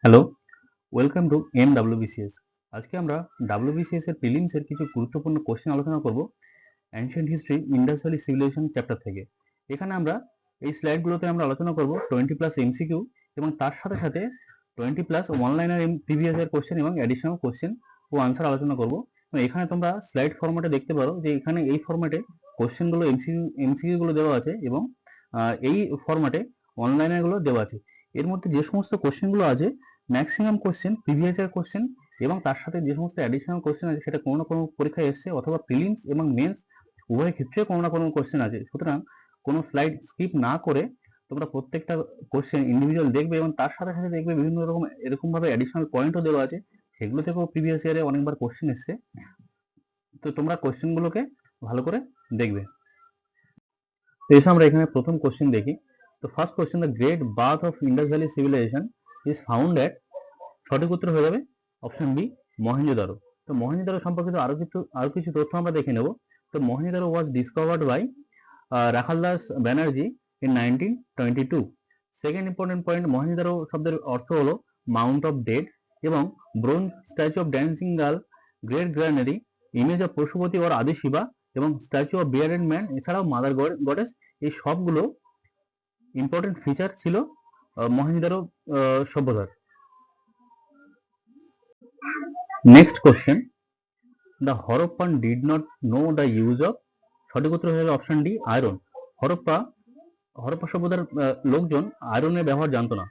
Hello, welcome to MWBCS। আজকে আমরা WBCS এর প্রিলিমস এর কিছু গুরুত্বপূর্ণ কোশ্চেন আলোচনা করব ancient history Indus valley civilization chapter থেকে। এখানে আমরা এই স্লাইডগুলোতে আমরা আলোচনা করব 20 প্লাস এমসিকিউ এবং তার সাথে সাথে 20 plus one liner previous year question এবং অ্যাডিশনাল কোশ্চেন ও আনসার আলোচনা করব। এখানে তোমরা স্লাইড ফরম্যাটে দেখতে পারো যে এখানে এই ফরম্যাটে কোশ্চেনগুলো এমসিকিউ গুলো দেওয়া আছে এবং এই ফরম্যাটে ওয়ান লাইনার গুলো দেওয়া আছে। এর মধ্যে যে সমস্ত কোশ্চেনগুলো আছে maximum question previous year question এবং তার সাথে যে সমস্ত অ্যাডিশনাল কোশ্চেন আছে সেটা কোনো না কোনো পরীক্ষায় এসছে অথবা প্রিলিমস এবং মেন্স উভয় ক্ষেত্রে কোনো না কোনো কোশ্চেন আছে। সুতরাং কোনো স্লাইড স্কিপ না করে তোমরা প্রত্যেকটা কোশ্চেন ইন্ডিভিজুয়াল দেখবে এবং তার সাথে সাথে দেখবে বিভিন্ন রকম এরকম ভাবে অ্যাডিশনাল পয়েন্টও দেওয়া আছে, সেগুলো থেকেও প্রিভিয়াস ইয়ারে অনেকবার কোশ্চেন এসছে। তো তোমরা কোশ্চেন গুলোকে ভালো করে দেখবে। তো এসে আমরা এখানে প্রথম কোশ্চেন দেখি। তো first question, the great birth of Indus valley civilisation is found at, সঠিক উত্তর হয়ে যাবে অপশন বি, মহেঞ্জোদারো। তো মহেঞ্জোদারো সম্পর্কিত আরো কিছু তথ্য আমরা দেখে নেব। তো Mohenjodaro was discovered by Rakhaldas Banerji in 1922। Second important point, Mohenjodaro শব্দের অর্থ হলো মাউন্ট অফ ডেড এবং bronze statue of dancing girl, great granary, image of Pashupati or Adi Shiva এবং স্ট্যাচু অফ বিয়ার্ডেড ম্যান, এছাড়াও মাদার গডেস, এই সবগুলো ইম্পর্টেন্ট ফিচার ছিল মহেঞ্জোদারো সভ্যতার। Next question, the Harappan did not know the use of, সঠিক উত্তর হয়ে যাবে অপশন ডি, আয়রন। হরপ্পা সভ্যতার লোকজন আয়রনের ব্যবহার জানতো না।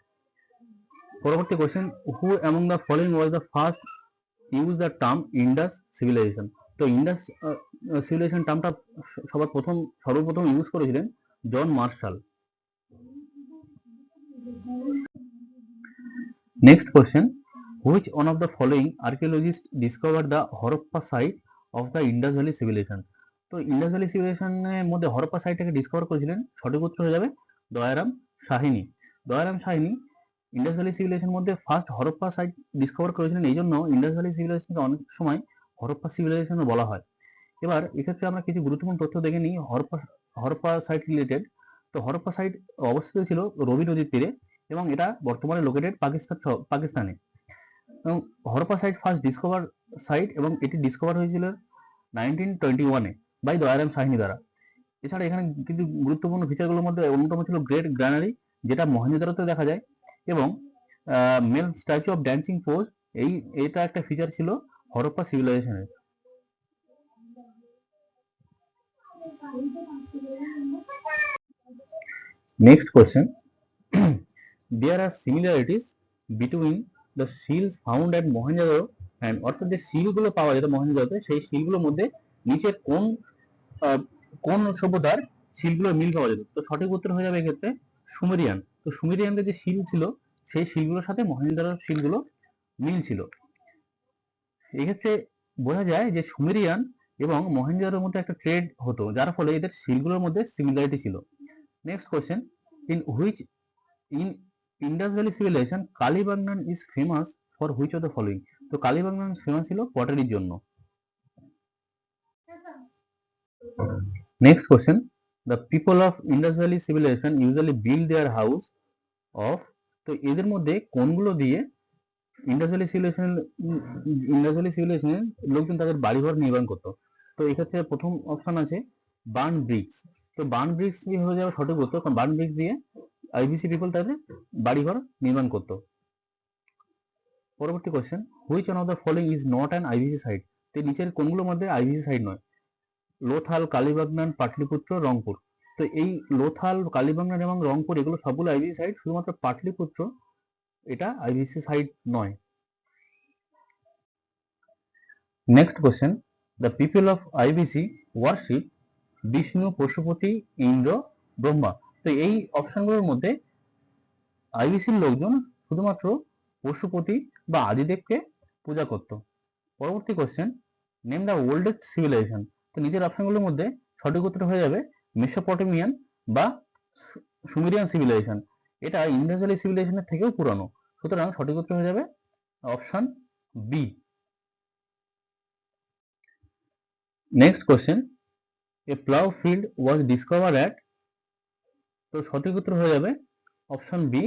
পরবর্তী question, who among the following was the first use the term Indus civilization. তো ইন্ডাস সিভিলাইজেশন টার্মটা সর্বপ্রথম ইউজ করেছিলেন John Marshall. Next question, which one of the following archaeologist discover the Harappa site of the Indus valley civilization. তো Indus valley সিভিলাইজেশনের মধ্যে হরপ্পা সাইটটাকে discover করেছিলেন, সঠিক উত্তর হয়ে যাবে দয়ারাম সাহিনী। দয়ারাম সাহিনী ইন্ডাস ভ্যালি সিভিলাইজেশনের মধ্যে ফার্স্ট হরপ্পা সাইট ডিসকভার করেছিলেন, এই জন্য ইন্ডাস ভ্যালি সিভিলাইজেশনকে অনেক সময় হরপ্পা সিভিলাইজেশন বলা হয়। এবার এক্ষেত্রে আমরা কিছু গুরুত্বপূর্ণ তথ্য দেখে নিই হরপ্পা সাইট রিলেটেড। তো হরপ্পা সাইট অবস্থিত ছিল রবি নদীর তীরে এবং এটা বর্তমানে লোকেটেড পাকিস্তানে। এবং Harappa site first discover site এবং এটি ডিসকভার হয়েছিল 1921-এ বাই দয়ারাম সাহিনী দ্বারা। এছাড়া এখানে কিছু গুরুত্বপূর্ণ ফিচারগুলোর মধ্যে অন্যতম ছিল গ্রেট গ্র্যানারি, যেটা মহেঞ্জোদারোতে দেখা যায়, এবং male statue of dancing pose, এটা একটা ফিচার ছিল হরপ্পা সিভিলাইজেশনের। Next question, there are similarities between the seals found at Mohenjo-daro and, অর্থাৎ যে সিলগুলো পাওয়া যেত মহেঞ্জোদারোতে, সেই সিলগুলোর মধ্যে নিচে কোন সভ্যতার সিলগুলোর মিল পাওয়া যেত। তো সঠিক উত্তর হয়ে যাবে এক্ষেত্রে সুমেরিয়ান। তো সুমেরিয়ানদের যে সিল ছিল সেই সিলগুলোর সাথে মহেঞ্জোদারোর সিলগুলো মিল ছিল। এক্ষেত্রে বোঝা যায় যে সুমেরিয়ান এবং মহেঞ্জোদারোর মধ্যে একটা ট্রেড হতো, যার ফলে এদের সিলগুলোর মধ্যে সিমিলারিটি ছিল। Next question, in Indus Valley civilization কালীবাংনান is famous for which of the following? তো কালীবাংনান ফেমাস ছিল পটারির জন্য। Next question, the people of Indus Valley civilization usually build their house of, তো এদের মধ্যে কোনগুলো দিয়ে ইন্ডাস ভ্যালি সিভিলাইজেশনের লোকজন তাদের বাড়িঘর নির্মাণ করতো? তো এক্ষেত্রে প্রথম অপশন আছে বার্ন ব্রিক্স। তো বার্ন ব্রিক্স হয়ে যাবে সঠিক উত্তর, কারণ বার্ন ব্রিক্স দিয়ে আইবিসি পিপল তাদের বাড়িঘর নির্মাণ করতো। পরবর্তী question, which one of the following is not an IVC site? তো নিচের কোনগুলোর মধ্যে আইবিসি সাইট নয়? লোথাল, কালীবাগনান, পাটলিপুত্র, রংপুর। তো এই লোথাল, কালীবাগনান এবং রংপুর এগুলো সবগুলো আইবিসি সাইট, শুধুমাত্র পাটলিপুত্র এটা আইবিসি সাইট নয়। Next question, the people of IVC worship Vishnu, Pashupati, Indra, Brahma. তো এই অপশনগুলোর মধ্যে আইবিসির লোকজন শুধুমাত্র পশুপতি বা আদিদেবকে পূজা করত। পরবর্তী question, name the oldest civilization. তো নিচের অপশনগুলোর মধ্যে সঠিক উত্তর হয়ে যাবে মেসোপটেমিয়ান বা সুমেরিয়ান সিভিলাইজেশন। এটা ইন্ডাস ভ্যালি সিভিলাইজেশনের থেকেও পুরানো, সুতরাং সঠিক উত্তর হয়ে যাবে option B. Next question, a plough field was discover at, তো সঠিক উত্তর হয়ে যাবে অপশন বি,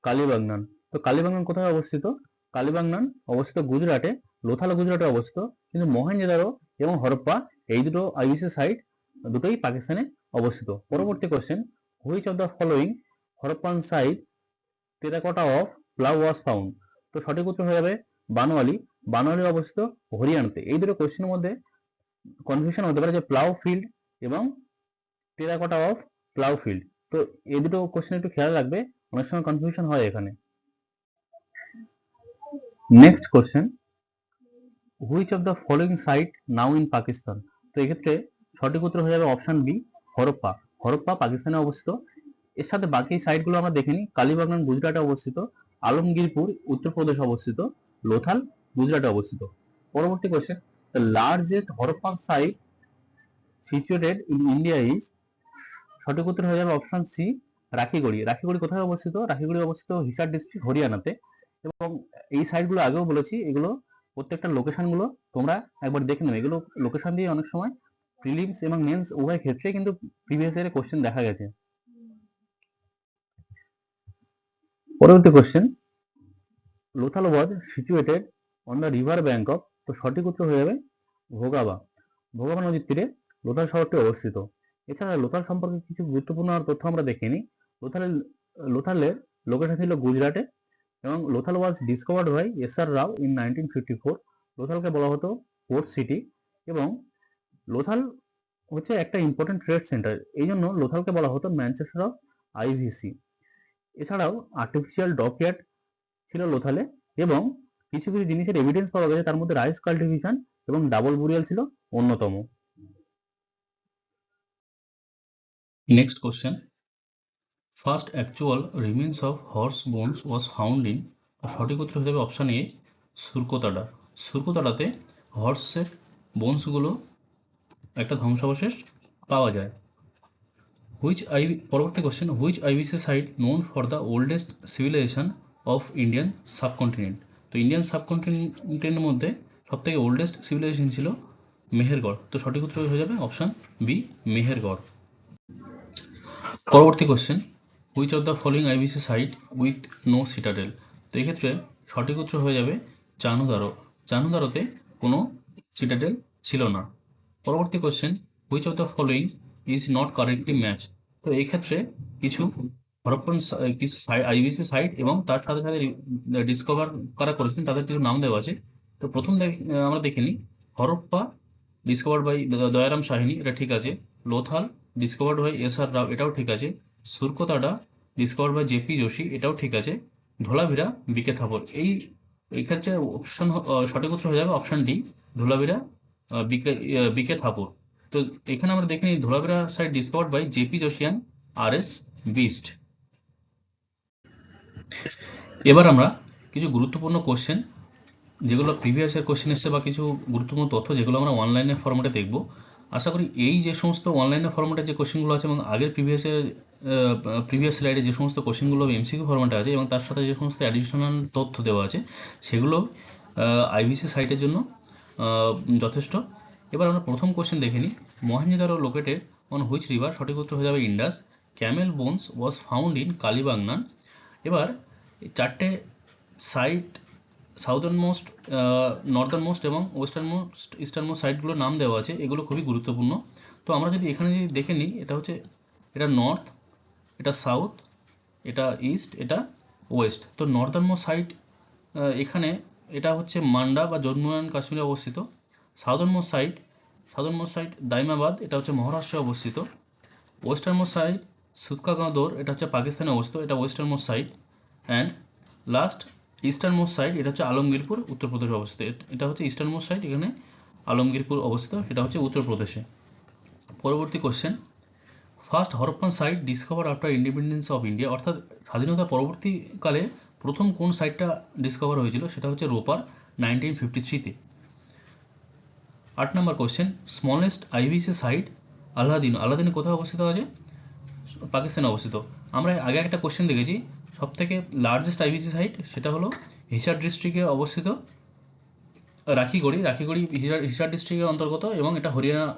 কালীবাগনান। তো কালীবাঙ্গান কোথায় অবস্থিত? কালীবাঙ্গান অবস্থিত গুজরাটে, লোথাল গুজরাটে অবস্থিত, কিন্তু মহেঞ্জোদারো এবং হরপ্পা এই দুটো আইবিসি সাইট দুটোই পাকিস্তানে অবস্থিত। পরবর্তী question, which of the following Harappan site terracotta of plough was found? তো সঠিক উত্তর হয়ে যাবে বানোয়ালি। বানোয়ালি অবস্থিত হরিয়ানাতে। এই দুটো কোশ্চেনের মধ্যে কনফিউশন হতে পারে যে প্লাউ ফিল্ড এবং টেরাকোটা অফ প্লাউ ফিল্ড। তো এই দুটো কোশ্চেন একটু খেয়াল রাখবে, অনেক সময় কনফিউশন হয় এখানে। Next question, which of the following site now in Pakistan? তো এক্ষেত্রে সঠিক উত্তর হয়ে যাবে অপশন বি, হরপ্পা। হরপ্পা পাকিস্তানে অবস্থিত। এর সাথে বাকি সাইটগুলো আমরা দেখে নিই। কালীবাগান গুজরাটে অবস্থিত, আলমগীরপুর উত্তরপ্রদেশ অবস্থিত, লোথাল গুজরাটে অবস্থিত। পরবর্তী question, the largest Harappan site situated in India is? সঠিক উত্তর হয়ে যাবে অপশন সি, রাখিগড়ি। রাখিগড়ি কোথায় অবস্থিত? রাখিগড়ি অবস্থিত হিসার ডিস্ট্রিক্ট, হরিয়ানাতে। এবং এই সাইটগুলো আগেও বলেছি, এগুলো প্রত্যেকটা লোকেশনগুলো তোমরা একবার দেখে নেবে। এগুলো লোকেশন দিয়ে অনেক সময় প্রিলিমস এবং মেন্স উভয় ক্ষেত্রে কিন্তু প্রিভিয়াস ইয়ারে কোশ্চেন দেখা গেছে। পরবর্তী question, Lothal was situated on the river bank of? তো সঠিক উত্তর হয়ে যাবে ভোগাবা। ভোগাবা নদীর তীরে লোথাল শহরটি অবস্থিত। এছাড়া লোথাল সম্পর্কে কিছু গুরুত্বপূর্ণ তথ্য আমরা দেখে নিই। লোথালের লোকেশন ছিল গুজরাটে, এবং Lothal was discovered by S R. Rao in 1954। লোথালকে বলা হতো পোর্ট সিটি, এবং লোথাল হচ্ছে একটা ইম্পর্টেন্ট ট্রেড সেন্টার, এই জন্য লোথালকে বলা হতো ম্যানচেস্টার অফ আইভিসি। এছাড়াও আর্টিফিশিয়াল ডকইয়ার্ড ছিল লোথালে, এবং কিছু কিছু জিনিসের এভিডেন্স পাওয়া গেছে, তার মধ্যে রাইস কাল্টিভেশন এবং ডাবল বুরিয়াল ছিল অন্যতম। Next question, first actual remains of horse bones was found in? সঠিক উত্তর হয়ে যাবে অপশন এ, সুরকোতাডা। সুরকোতাডাতে হর্সের বোনসগুলো একটা ধ্বংসাবশেষ পাওয়া যায়। পরবর্তী question, which IVC site known for the oldest civilization of Indian subcontinent? তো ইন্ডিয়ান সাবকন্টিনেন্টের মধ্যে সবথেকে ওল্ডেস্ট সিভিলাইজেশন ছিল মেহেরগড়। তো সঠিক উত্তর হয়ে যাবে অপশন বি, মেহেরগড়। পরবর্তী question, which of the following IVC site with no citadel? তো এক্ষেত্রে সঠিক উত্তর হয়ে যাবে চানুদারো। চানুদারোতে কোনো সিটাডেল ছিল না। পরবর্তী question, which of the following is not correctly match? তো এই ক্ষেত্রে কিছু হরপ্পন কিছু আইবিসি সাইট এবং তার সাথে সাথে ডিসকভার করা করেছেন তাদের কিছু নাম দেওয়া আছে। তো প্রথম আমরা দেখে নিই, হরপ্পা ডিসকভার্ড বাই দয়ারাম সাহিনী, এটা ঠিক আছে। Lothal discovered by S R. Rao, এটাও ঠিক আছে। Surkotada discovered by J P. Joshi, এটাও ঠিক আছে। ধোলাভিরা বি.কে. থাপর, এই ক্ষেত্রে অপশন সঠিক উত্তর হয়ে যাবে option D, Dholavira B K. Thapar. তো এখানে আমরা দেখে নিই, Dholavira site discovered by J P. Joshi and R S. Bisht. এবার আমরা কিছু গুরুত্বপূর্ণ কোশ্চেন, যেগুলো প্রিভিয়াস ইয়ার কোশ্চেন এসছে, বা কিছু গুরুত্বপূর্ণ তথ্য যেগুলো আমরা অনলাইনের ফরম্যাটে দেখব। আশা করি এই যে সমস্ত অনলাইনের ফরম্যাটে যে কোশ্চেনগুলো আছে, এবং আগের প্রিভিয়াস স্লাইডে যে সমস্ত কোশ্চেনগুলো এমসিকিউ ফরম্যাটে আছে, এবং তার সাথে যে সমস্ত অ্যাডিশনাল তথ্য দেওয়া আছে, সেগুলো আইবিসি সাইটের জন্য যথেষ্ট। এবার আমরা প্রথম কোশ্চেন দেখে নিই, Mohenjodaro located on which river? সঠিক উত্তর হয়ে যাবে Indus. Camel bones was found in Kalibangan. এবার চারটে site, southern most, northern most এবং ইস্টার্ন মোস্ট সাইটগুলোর নাম দেওয়া আছে, এগুলো খুবই গুরুত্বপূর্ণ। তো আমরা যদি এখানে যদি দেখে নিই, এটা নর্থ, এটা সাউথ, এটা ইস্ট, এটা ওয়েস্ট। তো নর্দার্ন মোস্ট সাইট এখানে এটা হচ্ছে মান্ডা বা জম্মু অ্যান্ড কাশ্মীরে অবস্থিত। সাউদার্ন মোস্ট সাইট দাইমাবাদ, এটা হচ্ছে মহারাষ্ট্রে অবস্থিত। ওয়েস্টার্ন মোস্ট সাইট সুতকাগাঁদর, এটা হচ্ছে পাকিস্তানে অবস্থিত, এটা western most site. And last eastern most site, এটা হচ্ছে আলমগীরপুর, উত্তরপ্রদেশে অবস্থিত। এটা হচ্ছে ইস্টার্ন মোস্ট সাইট, এখানে আলমগীরপুর অবস্থিত, এটা হচ্ছে উত্তরপ্রদেশে। পরবর্তী question, first Harappan site discover after independence of India? অর্থাৎ স্বাধীনতা পরবর্তীকালে প্রথম কোন সাইটটা ডিসকভার হয়েছিল? সেটা হচ্ছে রোপার, 1953-তে। 8 নম্বর question, smallest IVC site Allahdino? Allahdino কোথায় অবস্থিত আছে? পাকিস্তানে অবস্থিত। আমরা আগে একটা কোশ্চেন দেখেছি, সব থেকে লার্জেস্ট আইবিসি সাইট, সেটা হলো হিসার ডিস্ট্রিক্টে অবস্থিত রাখিগড়ি হিসার ডিস্ট্রিক্টের অন্তর্গত, এবং এটা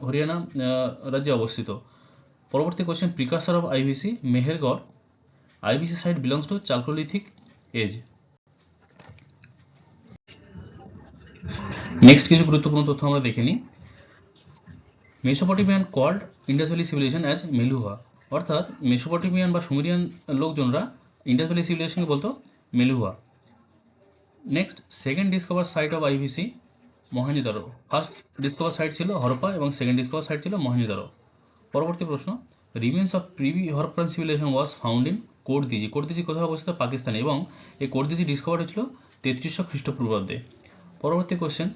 হরিয়ানা রাজ্যে অবস্থিত। পরবর্তী question, precursor of IVC Mehrgarh IVC site belongs to chalcolithic age? Next কিছু গুরুত্বপূর্ণ তথ্য আমরা দেখে নিই। Mesopotamian called Indus valley civilisation as Meluhha, অর্থাৎ মেসোপটেমিয়ান বা সুমেরিয়ান লোকজনরা ইন্ডাস ভ্যালি সিভিলাইজেশনকে বলতো Meluhha. Next second discover site of IVC Mohenjodaro. First discover site ছিল হরপ্পা এবং সেকেন্ড ডিসকভার সাইট ছিল মহেঞ্জোদারো। পরবর্তী প্রশ্ন, remains of pre Harappan civilization was found in Kotdiji. Kotdiji কোথায় অবস্থিত? পাকিস্তানে, এবং এই কোটদিজি ডিসকভার হয়েছিল 3300 খ্রিস্টপূর্বাব্দে। পরবর্তী question,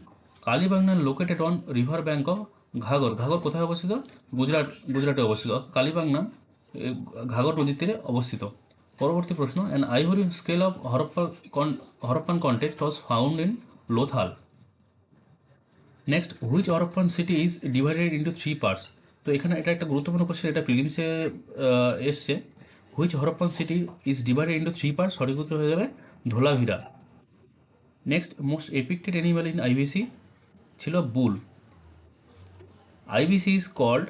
Kalibangan located on river bank of Ghaggar. Ghaggar কোথায় অবস্থিত? গুজরাটে অবস্থিত। কালীবাংনান ঘাগর নদীর তীরে অবস্থিত। পরবর্তী প্রশ্ন, an ivory scale of Harappan context was found in Lothal. Next, which Harappan city is divided into 3 parts. তো এখানে এটা একটা গুরুত্বপূর্ণ কোশ্চেন, এটা প্রিলিমসে এসছে। Which Harappan city is divided into 3 parts, সঠিক উত্তর হয়ে যাবে Dholavira. Next, most depicted animal in IVC ছিল bull. IVC is called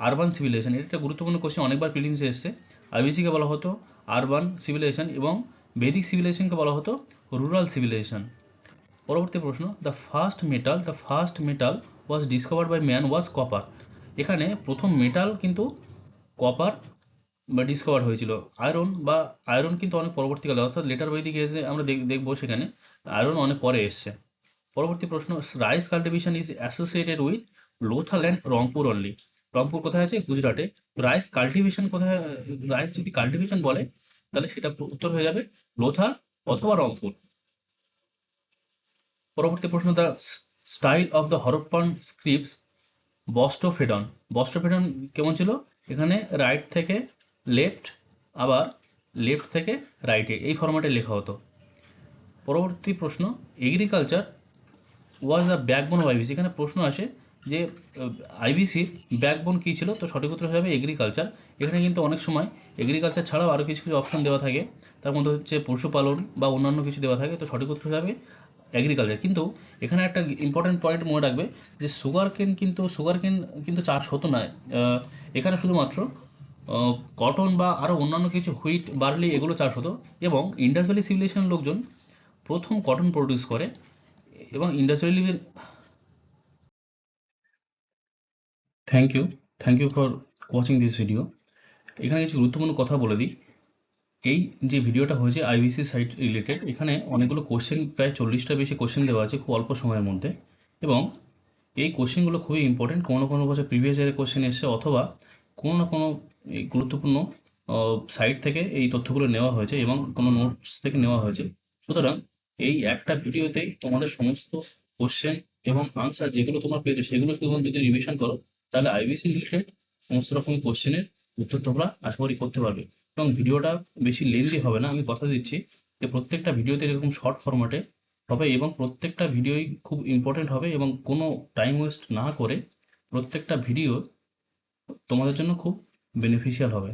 urban civilisation, এটা একটা গুরুত্বপূর্ণ কোশ্চেন, অনেকবার প্রিলিমসে এসছে। আইবিসিকে বলা হতো আরবান সিভিলাইজেশন এবং বেদিক সিভিলাইজেশনকে বলা হতো রুরাল সিভিলাইজেশন। পরবর্তী প্রশ্ন, the first metal was discovered by man was copper. এখানে প্রথম মেটাল কিন্তু কপার বা ডিসকভার হয়েছিল। আয়রন কিন্তু অনেক পরবর্তীকালে, অর্থাৎ লেটার বৈদিক এসে আমরা দেখবো, সেখানে আয়রন অনেক পরে এসছে। পরবর্তী প্রশ্ন, rice cultivation is associated with Lothal and Rangpur only. Rangpur কোথায় আছে? গুজরাটে। রাইস কাল্টিভেশন কোথায়? রাইস যদি কাল্টিভেশন বলে তাহলে সেটা উত্তর হয়ে যাবে লোথাল অথবা রংপুর। পরবর্তী প্রশ্ন, the style of the Harappan scripts boustrophedon. Boustrophedon কেমন ছিল? এখানে রাইট থেকে লেফট, আবার লেফট থেকে রাইটে, এই ফরম্যাটে লেখা হতো। পরবর্তী প্রশ্ন, agriculture was a backbone of IBC. এখানে প্রশ্ন আসে যে আইবিসির ব্যাকবোন কী ছিল? তো সঠিক উত্তর হয়ে যাবে এগ্রিকালচার। এখানে কিন্তু অনেক সময় এগ্রিকালচার ছাড়াও আরও কিছু কিছু অপশন দেওয়া থাকে, তার মধ্যে হচ্ছে পশুপালন বা অন্যান্য কিছু দেওয়া থাকে, তো সঠিক উত্তর হয়ে যাবে এগ্রিকালচার। কিন্তু এখানে একটা ইম্পর্টেন্ট পয়েন্ট মনে রাখবে যে সুগার কেন কিন্তু চাষ হতো না। এখানে শুধুমাত্র কটন বা আরও অন্যান্য কিছু হুইট, বার্লি এগুলো চাষ হতো, এবং ইন্ডাস ভ্যালি সিভিলাইজেশন লোকজন প্রথম কটন প্রডিউস করে, এবং Indus valley. Thank you for watching this video. এখানে কিছু গুরুত্বপূর্ণ কথা বলে দিই। এই যে ভিডিওটা হয়েছে আইবিসি সাইট রিলেটেড, এখানে অনেকগুলো কোশ্চেন, প্রায় 40টা বেশি কোশ্চেন দেওয়া আছে খুব অল্প সময়ের মধ্যে, এবং এই কোশ্চেনগুলো খুবই ইম্পর্টেন্ট। কোনো বছর প্রিভিয়াস ইয়ারের কোশ্চেন এসছে, অথবা কোনো না কোনো এই গুরুত্বপূর্ণ সাইট থেকে এই তথ্যগুলো নেওয়া হয়েছে এবং কোনো নোটস থেকে নেওয়া হয়েছে। সুতরাং এই একটা ভিডিওতেই তোমাদের সমস্ত কোশ্চেন এবং আনসার যেগুলো তোমরা পেয়েছো সেগুলো শুধুমাত্র যদি রিভিশন করো, তাহলে আইবিসি রিলেটেড সমস্ত রকম কোশ্চেনের উত্তর তোমরা আশা করি করতে পারবে। এবং ভিডিওটা বেশি লেন্দি হবে না, আমি কথা দিচ্ছি যে প্রত্যেকটা ভিডিওতে এরকম শর্ট ফরম্যাটে হবে, এবং প্রত্যেকটা ভিডিওই খুব ইম্পর্টেন্ট হবে, এবং কোনো টাইম ওয়েস্ট না করে প্রত্যেকটা ভিডিও তোমাদের জন্য খুব বেনিফিশিয়াল হবে।